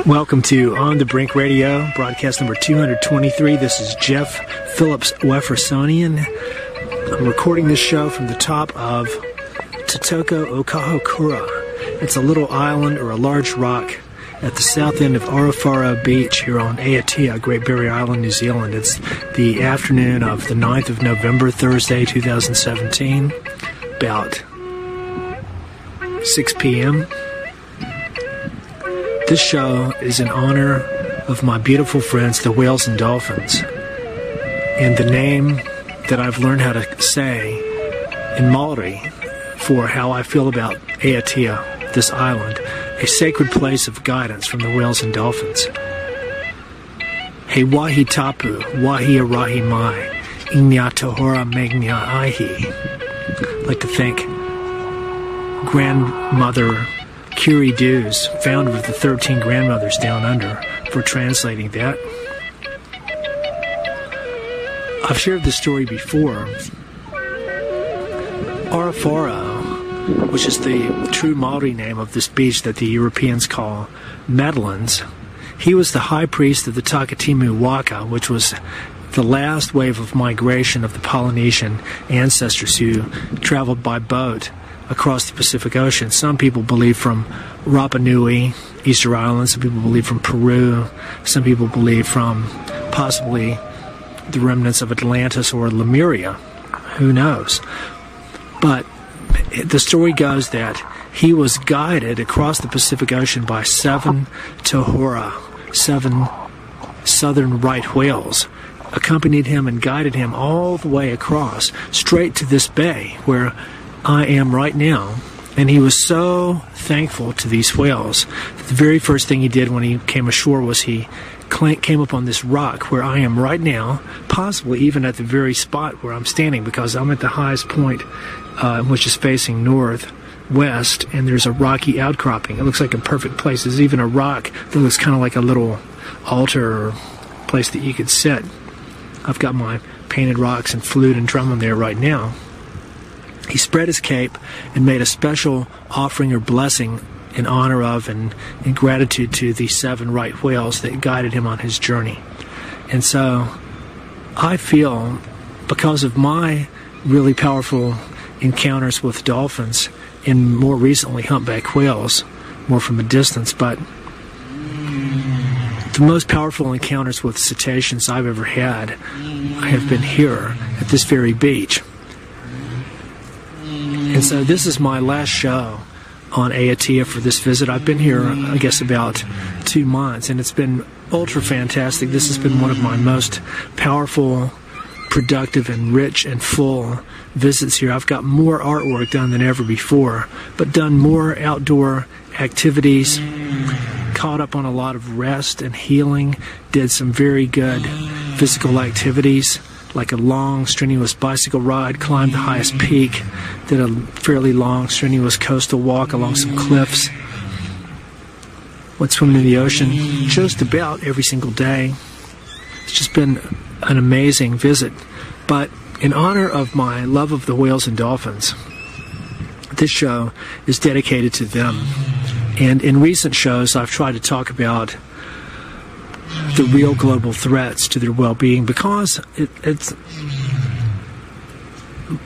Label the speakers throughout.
Speaker 1: Welcome to On the Brink Radio, broadcast number 223. This is Jeff Phillips Weffersonian. I'm recording this show from the top of Totoko Okahokura. It's a little island or a large rock at the south end of Arafara Beach here on Aotea, Great Barrier Island, New Zealand. It's the afternoon of the 9th of November, Thursday, 2017, about 6 p.m. This show is in honor of my beautiful friends, the whales and dolphins, and the name that I've learned how to say in Maori for how I feel about Aotea, this island, a sacred place of guidance from the whales and dolphins. He wahi tapu, wahi arahi mai, inya tohora megnya aihi. I'd like to thank Grandmother Curie Dews, founder of the 13 Grandmothers Down Under, for translating that. I've shared this story before. Arafara, which is the true Maori name of this beach that the Europeans call Medlands, he was the high priest of the Takatimu Waka, which was the last wave of migration of the Polynesian ancestors who traveled by boat across the Pacific Ocean. Some people believe from Rapa Nui, Easter Island. Some people believe from Peru. Some people believe from possibly the remnants of Atlantis or Lemuria. Who knows? But the story goes that he was guided across the Pacific Ocean by 7 tohora, 7 southern right whales, accompanied him and guided him all the way across, straight to this bay where I am right now. And he was so thankful to these whales that the very first thing he did when he came ashore was he came up on this rock where I am right now, possibly even at the very spot where I'm standing, because I'm at the highest point, which is facing northwest, and there's a rocky outcropping. It looks like a perfect place. There's even a rock that looks kind of like a little altar or place that you could sit. I've got my painted rocks and flute and drum there right now. He spread his cape and made a special offering or blessing in honor of and in gratitude to the 7 right whales that guided him on his journey. And so I feel, because of my really powerful encounters with dolphins and more recently humpback whales, more from a distance, but the most powerful encounters with cetaceans I've ever had have been here at this very beach. And so this is my last show on Aotea for this visit. I've been here, I guess, about 2 months, and it's been ultra fantastic. This has been one of my most powerful, productive, and rich and full visits here. I've got more artwork done than ever before, but done more outdoor activities, caught up on a lot of rest and healing, did some very good physical activities, like a long, strenuous bicycle ride, climbed the highest peak, did a fairly long, strenuous coastal walk along some cliffs, went swimming in the ocean just about every single day. It's just been an amazing visit. But in honor of my love of the whales and dolphins, this show is dedicated to them. And in recent shows, I've tried to talk about the real global threats to their well-being, because it's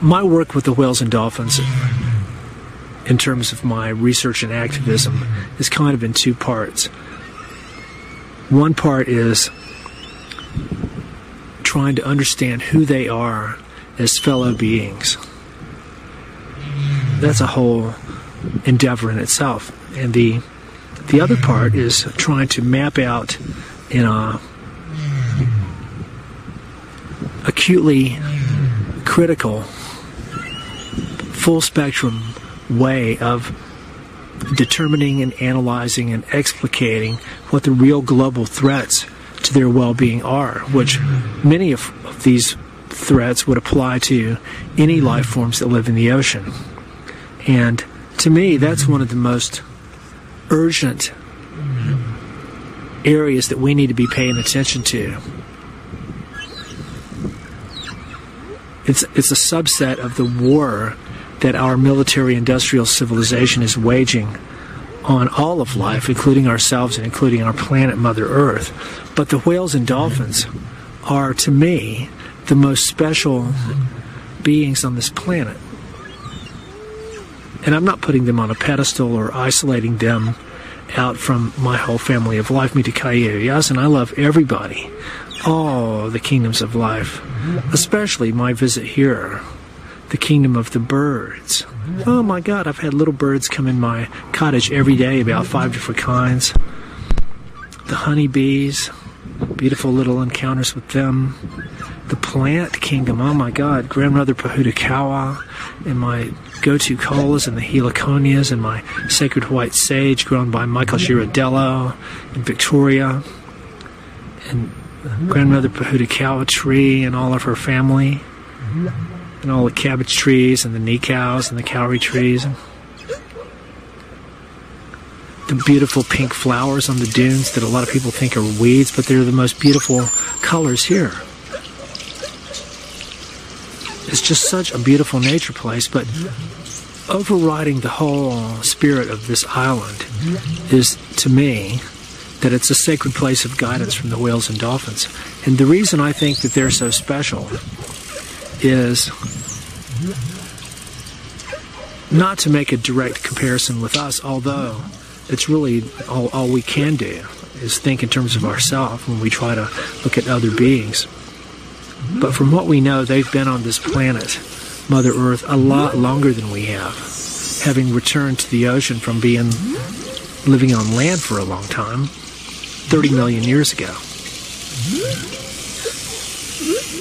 Speaker 1: my work with the whales and dolphins in terms of my research and activism is kind of in 2 parts. One part is trying to understand who they are as fellow beings. That's a whole endeavor in itself. And the other part is trying to map out in a acutely critical, full spectrum way of determining and analyzing and explicating what the real global threats to their well-being are, which many of these threats would apply to any life forms that live in the ocean. And to me, that's one of the most urgent areas that we need to be paying attention to. It's a subset of the war that our military-industrial civilization is waging on all of life, including ourselves and including our planet, Mother Earth. But the whales and dolphins are, to me, the most special beings on this planet. And I'm not putting them on a pedestal or isolating them out from my whole family of life, and I love everybody, all the kingdoms of life, especially my visit here, the kingdom of the birds. Oh my God, I've had little birds come in my cottage every day, about 5 different kinds. The honeybees, beautiful little encounters with them. The plant kingdom, oh my God, Grandmother Pahudakawa, and my go-to colas and the heliconias, and my sacred white sage grown by Michael Girardello in Victoria, and Grandmother Pahudakawa tree and all of her family, and all the cabbage trees and the knee cows and the cowrie trees. The beautiful pink flowers on the dunes that a lot of people think are weeds, but they're the most beautiful colors here. It's just such a beautiful nature place, but overriding the whole spirit of this island is, to me, that it's a sacred place of guidance from the whales and dolphins. And the reason I think that they're so special is not to make a direct comparison with us, although it's really all we can do is think in terms of ourselves when we try to look at other beings. But from what we know, they've been on this planet, Mother Earth, a lot longer than we have, having returned to the ocean from living on land for a long time, 30 million years ago.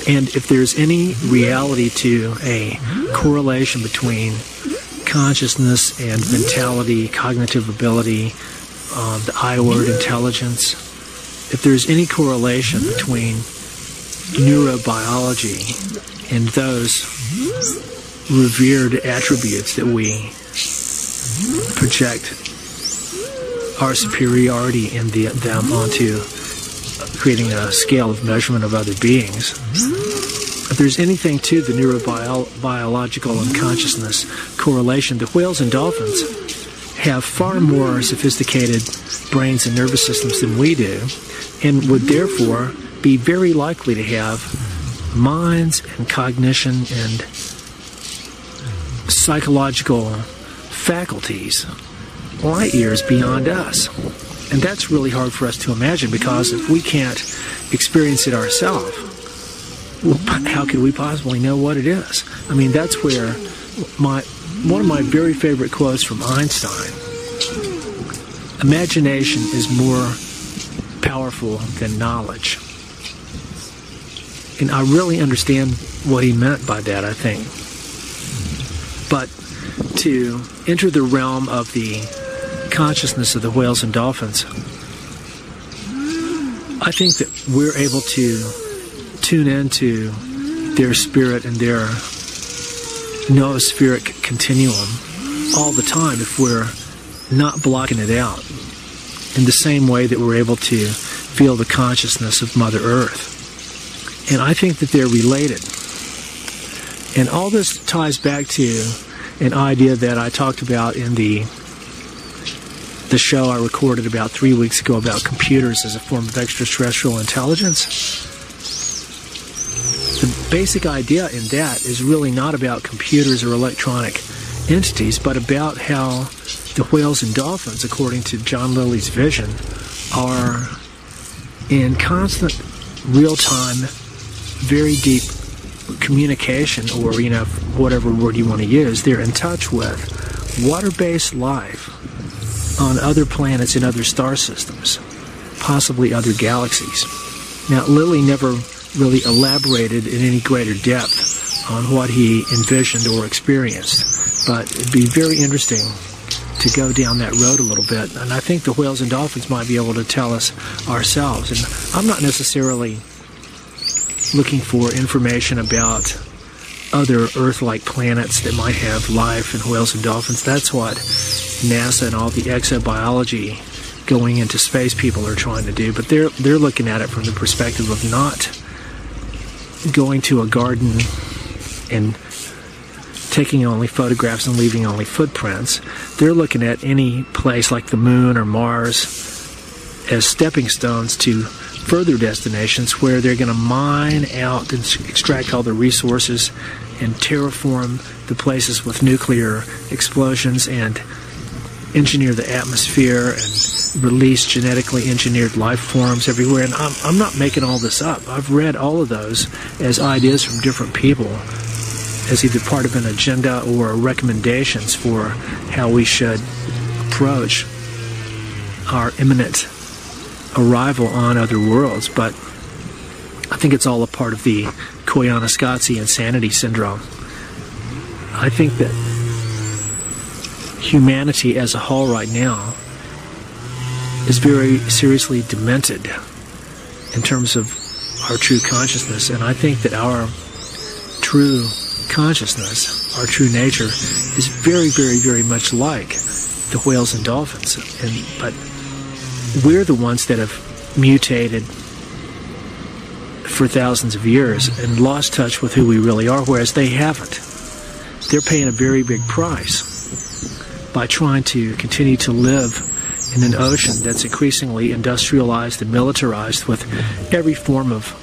Speaker 1: And if there's any reality to a correlation between consciousness and mentality, cognitive ability, the I word, intelligence, if there's any correlation between neurobiology and those revered attributes that we project our superiority in them onto creating a scale of measurement of other beings, if there's anything to the neurobiological and consciousness correlation, the whales and dolphins have far more sophisticated brains and nervous systems than we do, and would therefore be very likely to have minds and cognition and psychological faculties light years beyond us. And that's really hard for us to imagine, because if we can't experience it ourselves, well, how could we possibly know what it is? I mean, that's where one of my very favorite quotes from Einstein, imagination is more powerful than knowledge. And I really understand what he meant by that, I think. But to enter the realm of the consciousness of the whales and dolphins, I think that we're able to tune into their spirit and their noospheric continuum all the time if we're not blocking it out, in the same way that we're able to feel the consciousness of Mother Earth. And I think that they're related. And all this ties back to an idea that I talked about in the show I recorded about 3 weeks ago about computers as a form of extraterrestrial intelligence. The basic idea in that is really not about computers or electronic entities, but about how the whales and dolphins, according to John Lilly's vision, are in constant real-time, very deep communication, or, whatever word you want to use. They're in touch with water-based life on other planets in other star systems, possibly other galaxies. Now, Lilly never really elaborated in any greater depth on what he envisioned or experienced, but it'd be very interesting to go down that road a little bit, and I think the whales and dolphins might be able to tell us ourselves. And I'm not necessarily looking for information about other Earth-like planets that might have life in whales and dolphins. That's what NASA and all the exobiology going into space people are trying to do, but they're looking at it from the perspective of not going to a garden and taking only photographs and leaving only footprints. They're looking at any place like the moon or Mars as stepping stones to further destinations where they're going to mine out and extract all the resources and terraform the places with nuclear explosions and engineer the atmosphere and release genetically engineered life forms everywhere. And I'm not making all this up. I've read all of those as ideas from different people as either part of an agenda or recommendations for how we should approach our imminent arrival on other worlds. But I think it's all a part of the Koyaanisqatsi insanity syndrome. I think that humanity as a whole right now is very seriously demented in terms of our true consciousness, and I think that our true consciousness, our true nature, is very, very, very much like the whales and dolphins. But we're the ones that have mutated for thousands of years and lost touch with who we really are, whereas they haven't. They're paying a very big price by trying to continue to live in an ocean that's increasingly industrialized and militarized with every form of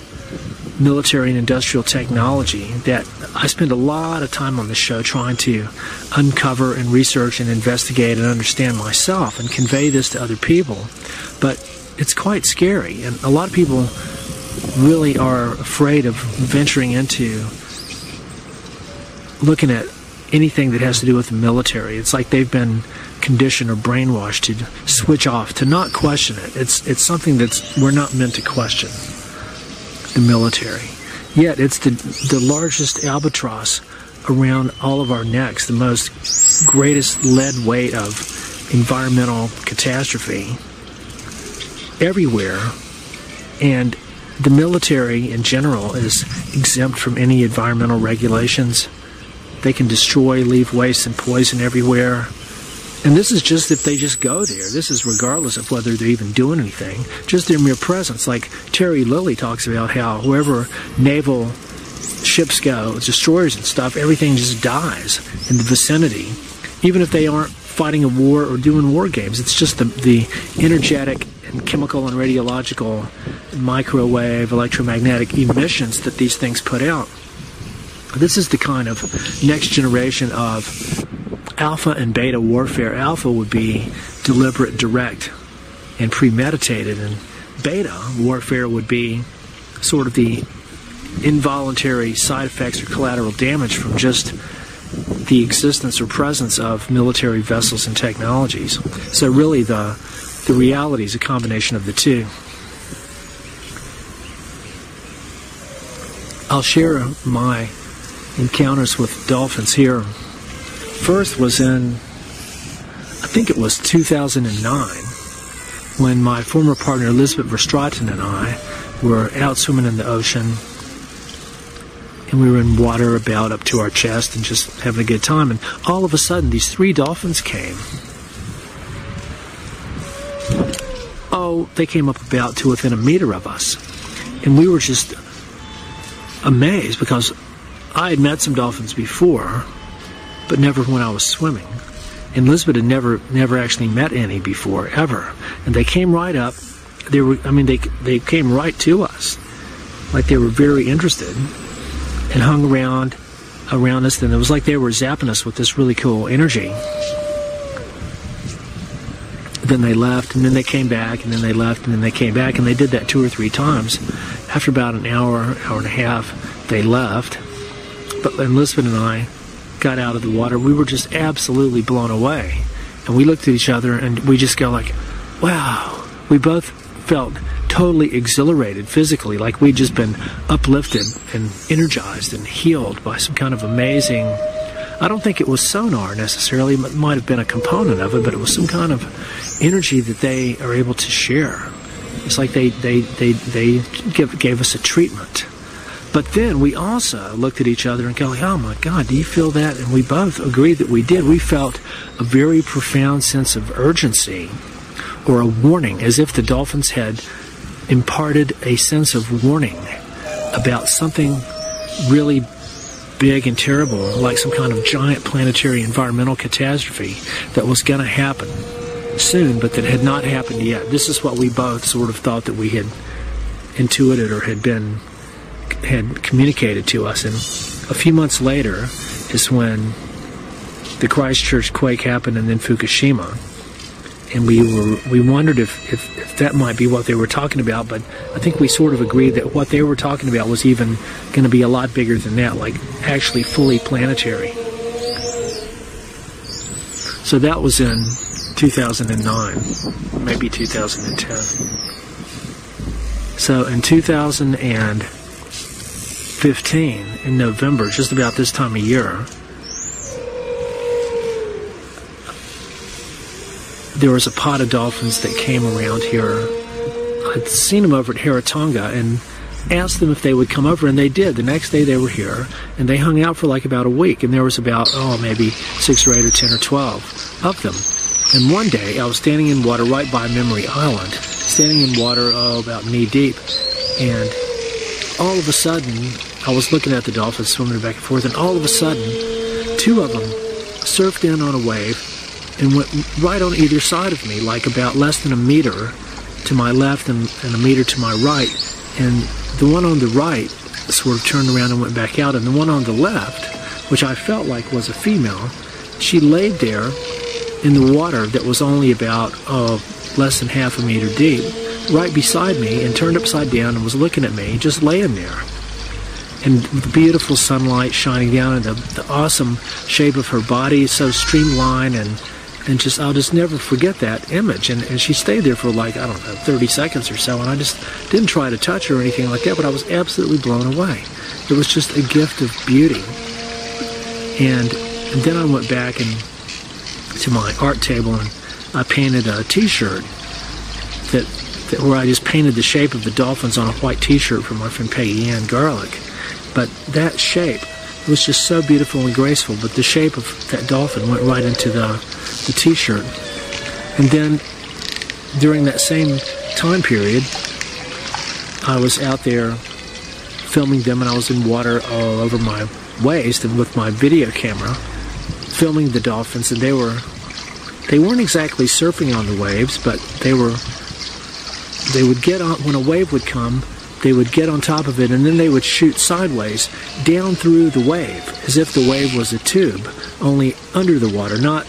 Speaker 1: military and industrial technology that I spend a lot of time on this show trying to uncover and research and investigate and understand myself and convey this to other people. But it's quite scary, and a lot of people really are afraid of venturing into looking at anything that has to do with the military. It's like they've been conditioned or brainwashed to switch off, to not question it. It's something that's we're not meant to question, the military. Yet it's the largest albatross around all of our necks, the most greatest lead weight of environmental catastrophe everywhere. And the military in general is exempt from any environmental regulations. They can destroy, leave waste and poison everywhere. And this is just if they just go there. This is regardless of whether they're even doing anything. Just their mere presence. Like Terry Lilly talks about how wherever naval ships go, destroyers and stuff, everything just dies in the vicinity. Even if they aren't fighting a war or doing war games. It's just the energetic and chemical and radiological, microwave, electromagnetic emissions that these things put out. This is the kind of next generation of alpha and beta warfare. Alpha would be deliberate, direct, and premeditated, and beta warfare would be sort of the involuntary side effects or collateral damage from just the existence or presence of military vessels and technologies. So really the reality is a combination of the two. I'll share my encounters with dolphins here. First was in, I think it was 2009, when my former partner Elizabeth Verstraeten and I were out swimming in the ocean, and we were in water about up to our chest and just having a good time, and all of a sudden these 3 dolphins came. Oh, they came up about to within a meter of us, and we were just amazed because I had met some dolphins before, but never when I was swimming. And Elizabeth had never actually met any before, ever. And they came right up. They came right to us, like they were very interested, and hung around us. And it was like they were zapping us with this really cool energy. Then they left, and then they came back, and then they left, and then they came back, and they did that 2 or 3 times. After about an hour and a half, they left. But when Elizabeth and I got out of the water, we were just absolutely blown away. And we looked at each other, and we just go like, wow. We both felt totally exhilarated physically, like we'd just been uplifted and energized and healed by some kind of amazing, I don't think it was sonar necessarily, it might have been a component of it, but it was some kind of energy that they are able to share. It's like they gave us a treatment. But then we also looked at each other and go like, oh my God, do you feel that? And we both agreed that we did. We felt a very profound sense of urgency, or a warning, as if the dolphins had imparted a sense of warning about something really big and terrible, like some kind of giant planetary environmental catastrophe that was going to happen soon, but that had not happened yet. This is what we both sort of thought that we had intuited or had communicated to us. And a few months later is when the Christchurch quake happened, and then Fukushima. And we wondered if that might be what they were talking about, but I think we sort of agreed that what they were talking about was even going to be a lot bigger than that, like actually fully planetary. So that was in 2009, maybe 2010. So in 2015, in November, just about this time of year, there was a pod of dolphins that came around here. I'd seen them over at Haratonga and asked them if they would come over, and they did. The next day they were here, and they hung out for like about a week, and there was about, maybe 6 or 8 or 10 or 12 of them. And one day I was standing in water right by Memory Island, standing in water about knee deep, and all of a sudden I was looking at the dolphins swimming back and forth, and all of a sudden 2 of them surfed in on a wave and went right on either side of me, like about less than a meter to my left and a meter to my right. And the one on the right sort of turned around and went back out, and the one on the left, which I felt like was a female, she laid there in the water that was only about less than half a meter deep, right beside me, and turned upside down and was looking at me, just laying there. And the beautiful sunlight shining down, and the awesome shape of her body, so streamlined, and just, I'll just never forget that image. And she stayed there for like, I don't know, 30 seconds or so, and I just didn't try to touch her or anything like that, but I was absolutely blown away. It was just a gift of beauty. And then I went back to my art table, and I painted a t-shirt where I just painted the shape of the dolphins on a white t-shirt from my friend Peggy Ann Garlick. But that shape was just so beautiful and graceful, but the shape of that dolphin went right into the t-shirt. And then during that same time period, I was out there filming them, and I was in water all over my waist, and with my video camera filming the dolphins, and they weren't exactly surfing on the waves, but they would get on when a wave would come. They would get on top of it, and then they would shoot sideways down through the wave, as if the wave was a tube, only under the water, not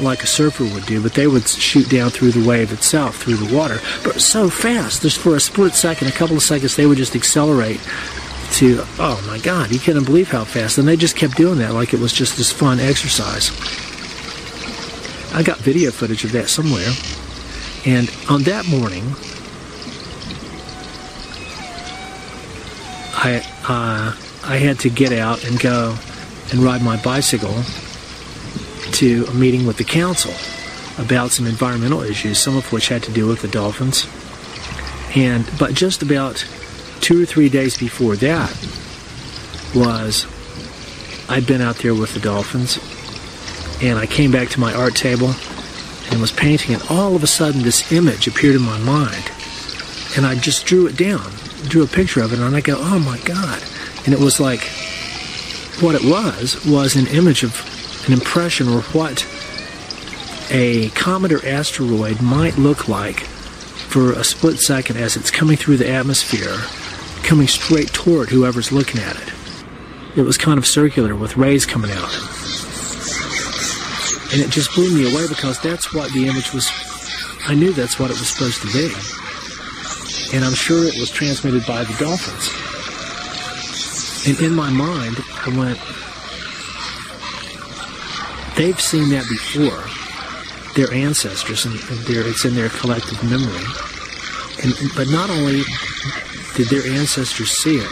Speaker 1: like a surfer would do, but they would shoot down through the wave itself, through the water, but so fast, just for a split second, a couple of seconds, they would just accelerate to, oh my God, you couldn't believe how fast, and they just kept doing that like it was just this fun exercise. I got video footage of that somewhere, and on that morning, I had to get out and go and ride my bicycle to a meeting with the council about some environmental issues, some of which had to do with the dolphins. But just about 2 or 3 days before that I'd been out there with the dolphins, and I came back to my art table and was painting, and all of a sudden this image appeared in my mind, and I just drew it down. Drew a picture of it, and I go, oh my God. And it was like, what it was an image of an impression or what a comet or asteroid might look like for a split second as it's coming through the atmosphere, coming straight toward whoever's looking at it. It was kind of circular with rays coming out. And it just blew me away, because that's what the image was. I knew that's what it was supposed to be. And I'm sure it was transmitted by the dolphins. And in my mind, I went, they've seen that before. Their ancestors, and it's in their collective memory. But not only did their ancestors see it,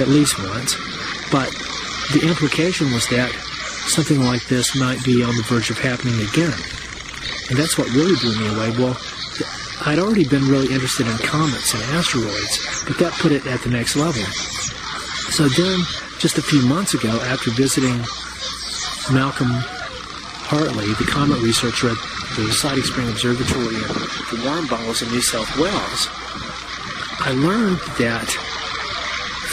Speaker 1: at least once, but the implication was that something like this might be on the verge of happening again. And that's what really blew me away. Well, I'd already been really interested in comets and asteroids, but that put it at the next level. So then, just a few months ago, after visiting Malcolm Hartley, the comet researcher at the Siding Spring Observatory and the Warm Bungalows in New South Wales, I learned that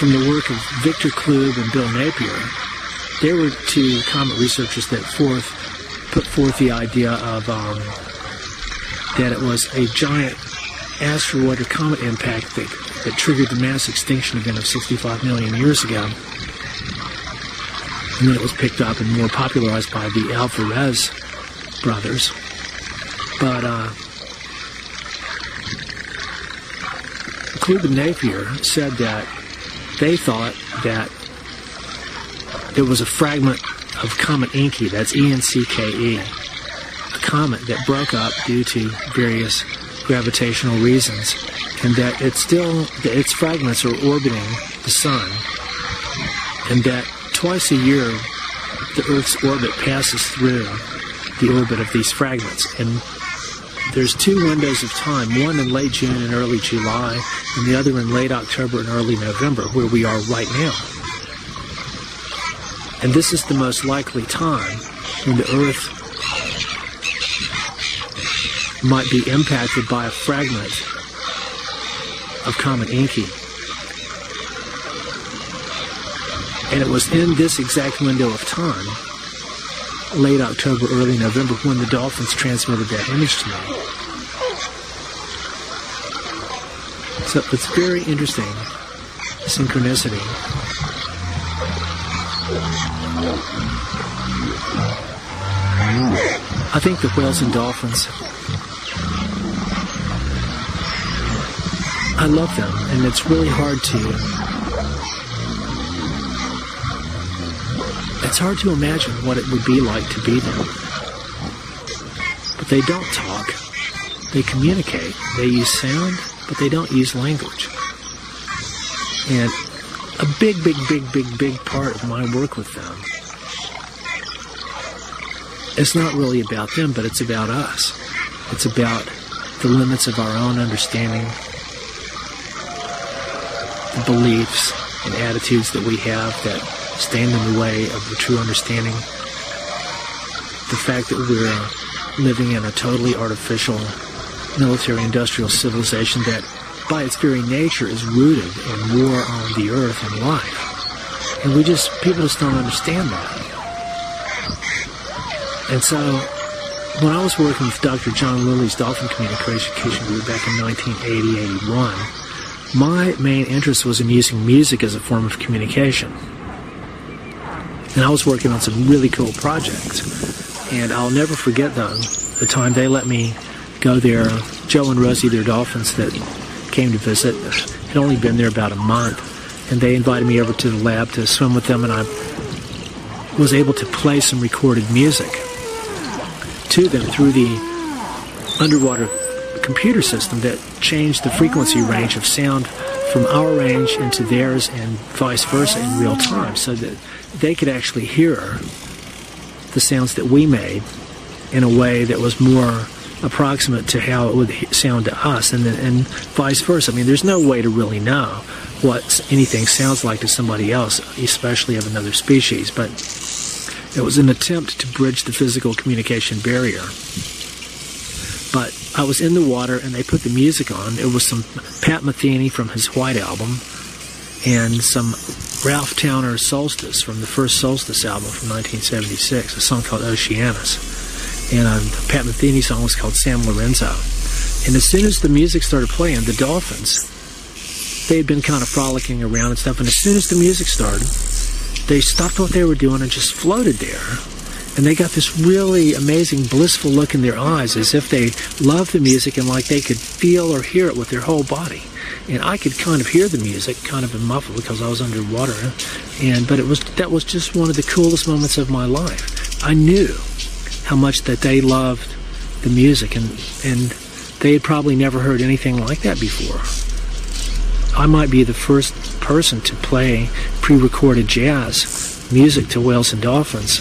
Speaker 1: from the work of Victor Klug and Bill Napier. They were two comet researchers that put forth the idea of that it was a giant asteroid or comet impact that triggered the mass extinction event of 65 million years ago. And then it was picked up and more popularized by the Alvarez brothers. But Klug and Napier said that they thought that there was a fragment of Comet Encke, that's E-N-C-K-E, a comet that broke up due to various gravitational reasons, and that its fragments are orbiting the sun, and that twice a year the Earth's orbit passes through the orbit of these fragments. And there's two windows of time, one in late June and early July, and the other in late October and early November, where we are right now. And this is the most likely time when the Earth might be impacted by a fragment of Comet Encke. And it was in this exact window of time, late October, early November, when the Dolphins transmitted that image to me. So it's very interesting, synchronicity. I think the whales and dolphins, I love them, and it's really hard to imagine what it would be like to be them. But they don't talk. They communicate. They use sound, but they don't use language. And a big part of my work with them, it's not really about them, but it's about us. It's about the limits of our own understanding, the beliefs and attitudes that we have that stand in the way of the true understanding. The fact that we're living in a totally artificial military-industrial civilization that, by its very nature, is rooted in war on the earth and life. And people just don't understand that. And so, when I was working with Dr. John Lilly's Dolphin Communication Group back in 1980-81, my main interest was in using music as a form of communication. And I was working on some really cool projects. And I'll never forget, though, the time they let me go there. Joe and Rosie, their dolphins that came to visit, had only been there about a month. And they invited me over to the lab to swim with them, and I was able to play some recorded music to them through the underwater computer system that changed the frequency range of sound from our range into theirs and vice versa in real time, so that they could actually hear the sounds that we made in a way that was more approximate to how it would sound to us, and vice versa. I mean, there's no way to really know what anything sounds like to somebody else, especially of another species, but it was an attempt to bridge the physical communication barrier. But I was in the water, and they put the music on. It was some Pat Metheny from his White album, and some Ralph Towner Solstice from the first Solstice album from 1976, a song called Oceanus. And the Pat Metheny song was called San Lorenzo. And as soon as the music started playing, the dolphins, they had been kind of frolicking around and stuff, and as soon as the music started, they stopped what they were doing and just floated there. And they got this really amazing, blissful look in their eyes, as if they loved the music and like they could feel or hear it with their whole body. And I could kind of hear the music, kind of muffled because I was underwater. But that was just one of the coolest moments of my life. I knew how much that they loved the music, and they had probably never heard anything like that before. I might be the first person to play pre-recorded jazz music to whales and dolphins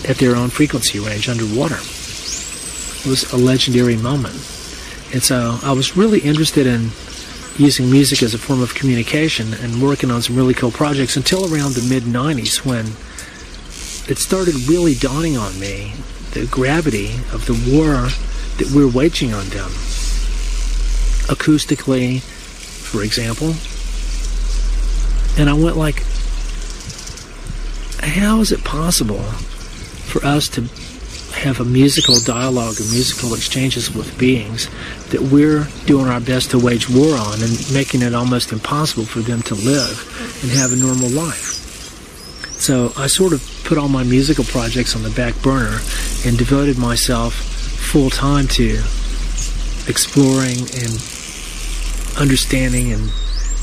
Speaker 1: at their own frequency range underwater. It was a legendary moment. And so I was really interested in using music as a form of communication and working on some really cool projects until around the mid-90s, when it started really dawning on me the gravity of the war that we're waging on them. Acoustically, for example, And I went like, how is it possible for us to have a musical dialogue and musical exchanges with beings that we're doing our best to wage war on and making it almost impossible for them to live and have a normal life? So I sort of put all my musical projects on the back burner and devoted myself full time to exploring and understanding and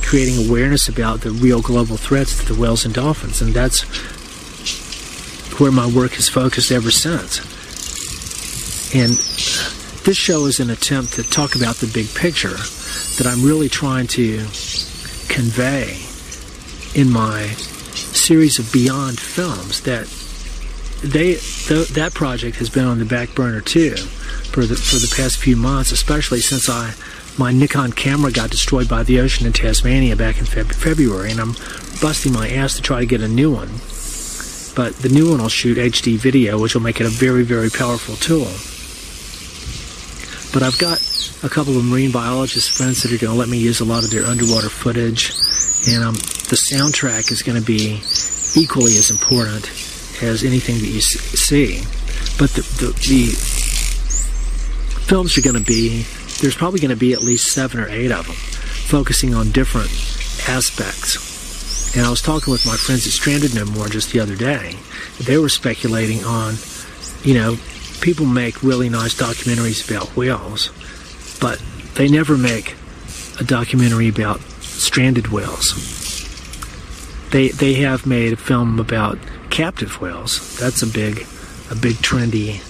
Speaker 1: creating awareness about the real global threats to the whales and dolphins, and that's where my work has focused ever since. And this show is an attempt to talk about the big picture that I'm really trying to convey in my series of Beyond films. That project has been on the back burner too for the past few months, especially since my Nikon camera got destroyed by the ocean in Tasmania back in February, and I'm busting my ass to try to get a new one. But the new one will shoot HD video, which will make it a very, very powerful tool. But I've got a couple of marine biologist friends that are going to let me use a lot of their underwater footage, and the soundtrack is going to be equally as important as anything that you see. But the films are going to be, there's probably going to be at least 7 or 8 of them, focusing on different aspects. And I was talking with my friends at Stranded No More just the other day. They were speculating on, people make really nice documentaries about whales, but they never make a documentary about stranded whales. They have made a film about captive whales. That's a big trendy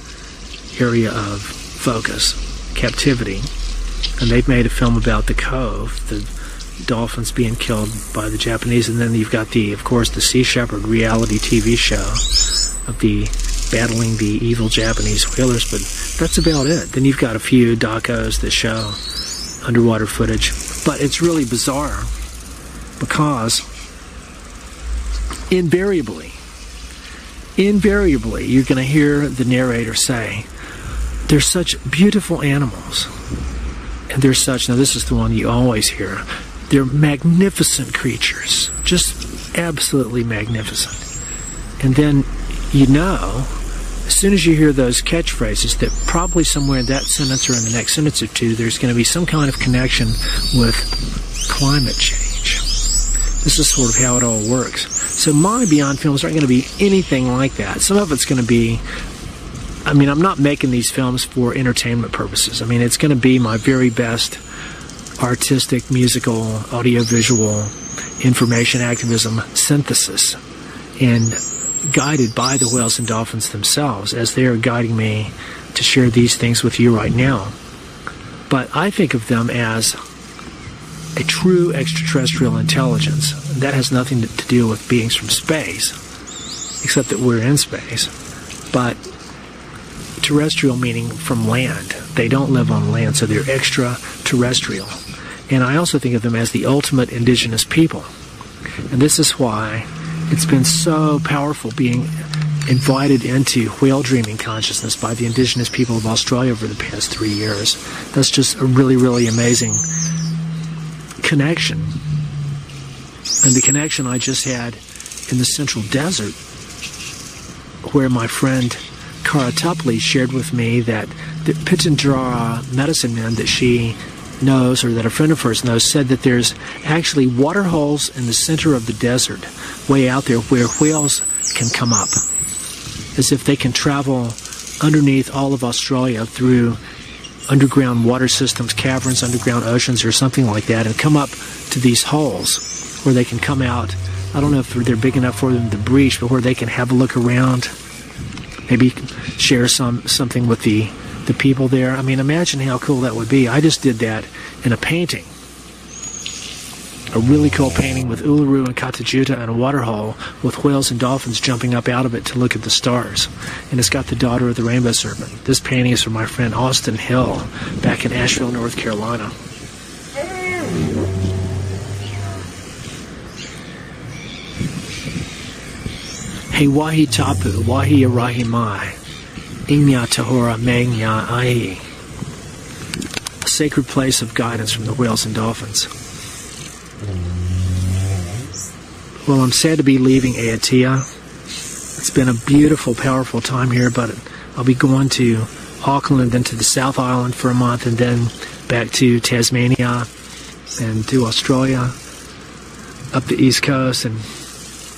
Speaker 1: area of focus, captivity. And they've made a film about the Cove, the dolphins being killed by the Japanese, and then you've got of course, the Sea Shepherd reality TV show of the battling the evil Japanese whalers, but that's about it. Then you've got a few docos that show underwater footage. But it's really bizarre because invariably, you're going to hear the narrator say, they're such beautiful animals. And they're such, now this is the one you always hear, they're magnificent creatures. Just absolutely magnificent. And then as soon as you hear those catchphrases, that probably somewhere in that sentence or in the next sentence or two, there's going to be some kind of connection with climate change. This is sort of how it all works. So my Beyond films aren't going to be anything like that. Some of it's going to be, I'm not making these films for entertainment purposes. It's going to be my very best artistic, musical, audiovisual, information activism synthesis, and guided by the whales and dolphins themselves as they are guiding me to share these things with you right now. But I think of them as a true extraterrestrial intelligence. That has nothing to do with beings from space, except that we're in space. But terrestrial meaning from land. They don't live on land, so they're extraterrestrial. And I also think of them as the ultimate indigenous people. And this is why it's been so powerful being invited into whale dreaming consciousness by the indigenous people of Australia over the past 3 years. That's just a really, really amazing connection. And the connection I just had in the Central Desert, where my friend Cara Tupley shared with me that the Pitjantjatjara medicine men that she knows, or that a friend of hers knows, said that there's actually water holes in the center of the desert, way out there, where whales can come up, as if they can travel underneath all of Australia through underground water systems, caverns, underground oceans, or something like that, and come up to these holes where they can come out. I don't know if they're big enough for them to breach, but where they can have a look around, maybe share something with the people there. Imagine how cool that would be. I just did that in a painting. A really cool painting with Uluru and Katajuta and a waterhole with whales and dolphins jumping up out of it to look at the stars. And it's got the daughter of the rainbow serpent. This painting is from my friend Austin Hill back in Asheville, North Carolina. He wahi tapu, wahi arahi mai, Inya tahora megnya ai. A sacred place of guidance from the whales and dolphins. Well, I'm sad to be leaving Aotea. It's been a beautiful, powerful time here, but I'll be going to Auckland, then to the South Island for a month, and then back to Tasmania and to Australia, up the East Coast, and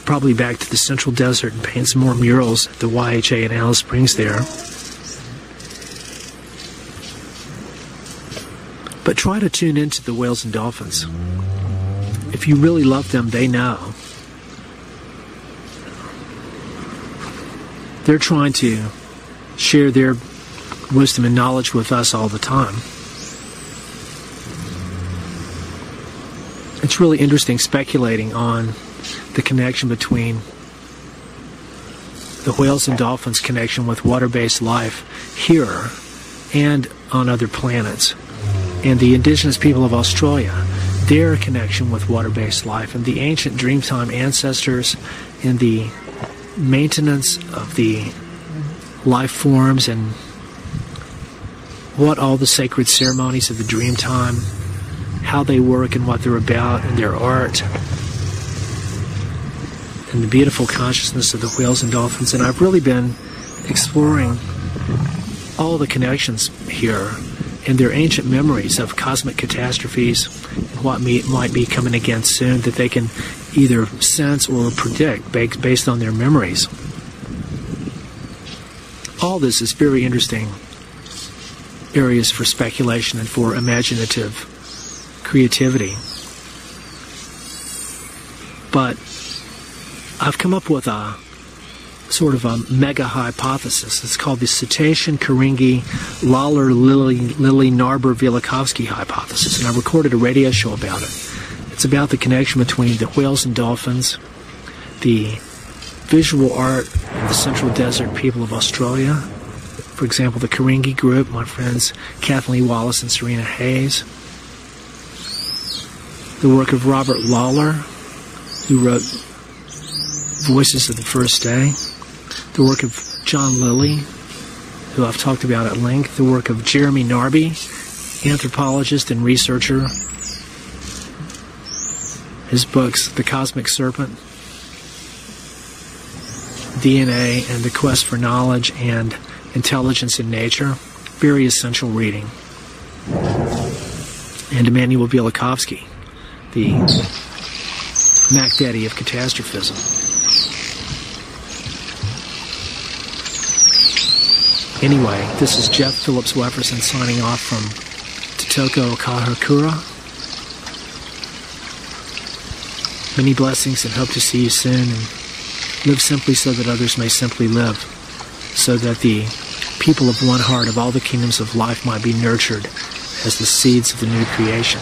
Speaker 1: probably back to the Central Desert and paint some more murals at the YHA in Alice Springs there. But try to tune into the whales and dolphins. If you really love them, they know. They're trying to share their wisdom and knowledge with us all the time. It's really interesting speculating on the connection between the whales and dolphins' connection with water-based life here and on other planets, and the indigenous people of Australia, their connection with water-based life, and the ancient Dreamtime ancestors, and the maintenance of the life forms, and what all the sacred ceremonies of the Dreamtime, how they work and what they're about, and their art, and the beautiful consciousness of the whales and dolphins. And I've really been exploring all the connections here and their ancient memories of cosmic catastrophes and what might be coming again soon, that they can either sense or predict based on their memories. All this is very interesting areas for speculation and for imaginative creativity. But I've come up with a sort of a mega hypothesis. It's called the Cetacean Karingi Lawler Lily Narber Velikovsky hypothesis, and I recorded a radio show about it. It's about the connection between the whales and dolphins, the visual art of the Central Desert people of Australia, for example, the Karingi group, my friends Kathleen Wallace and Serena Hayes, the work of Robert Lawler, who wrote Voices of the First Day, the work of John Lilly, who I've talked about at length, the work of Jeremy Narby, anthropologist and researcher, his books, The Cosmic Serpent, DNA and the Quest for Knowledge, and Intelligence in Nature, very essential reading. And Immanuel Velikovsky, the Mac Daddy of catastrophism. Anyway, this is Jeff Phillips Wefferson signing off from Totoko Kahakura. Many blessings, and hope to see you soon, and live simply so that others may simply live, so that the people of one heart of all the kingdoms of life might be nurtured as the seeds of the new creation.